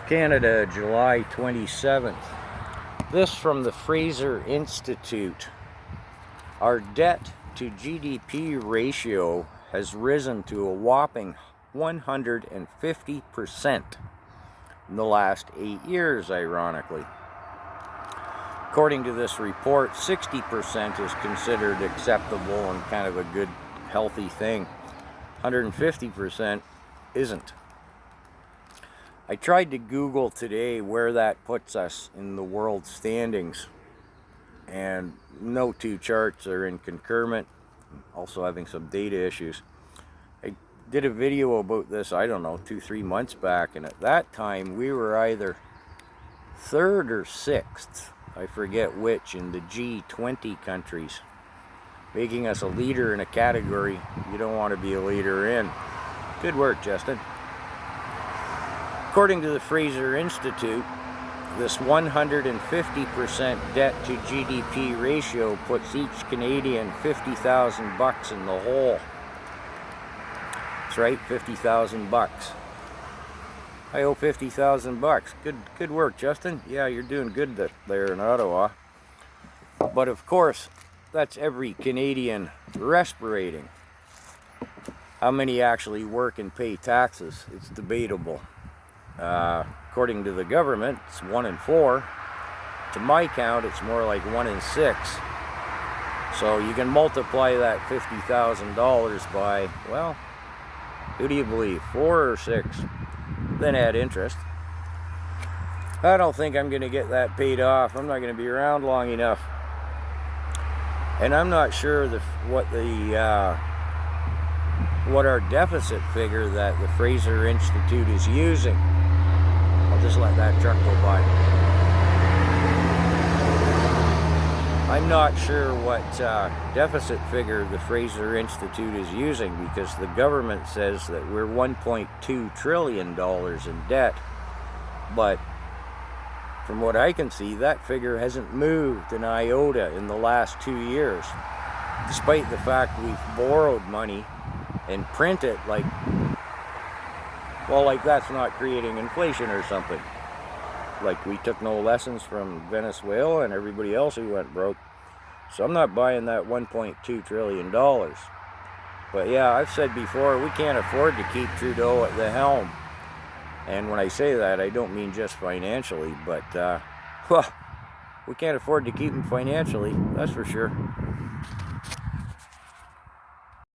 Canada, July 27th. This from the Fraser Institute. Our debt to GDP ratio has risen to a whopping 150% in the last 8 years, ironically. According to this report, 60% is considered acceptable and kind of a good, healthy thing. 150% isn't. I tried to Google today where that puts us in the world standings, and no two charts are in concurrent. Also having some data issues. I did a video about this, I don't know, 2-3 months back, and at that time we were either 3rd or 6th, I forget which, in the G20 countries, making us a leader in a category you don't want to be a leader in. Good work, Justin. According to the Fraser Institute, this 150% debt to GDP ratio puts each Canadian $50,000 in the hole. That's right, $50,000. I owe $50,000. Good work, Justin. Yeah, you're doing good there in Ottawa. But of course, that's every Canadian respirating. How many actually work and pay taxes? It's debatable. According to the government, it's 1 in 4. To my count, it's more like 1 in 6. So you can multiply that $50,000 by, well, who do you believe, 4 or 6? Then add interest. I don't think I'm going to get that paid off. I'm not going to be around long enough. And I'm not sure what our deficit figure that the Fraser Institute is using. I'll just let that truck go by. I'm not sure what deficit figure the Fraser Institute is using, because the government says that we're $1.2 trillion in debt. But from what I can see, that figure hasn't moved an iota in the last 2 years, despite the fact we've borrowed money and print it like that's not creating inflation or something. Like we took no lessons from Venezuela and everybody else who went broke. So I'm not buying that $1.2 trillion. But yeah, I've said before, we can't afford to keep Trudeau at the helm. And when I say that, I don't mean just financially, but we can't afford to keep him financially, that's for sure.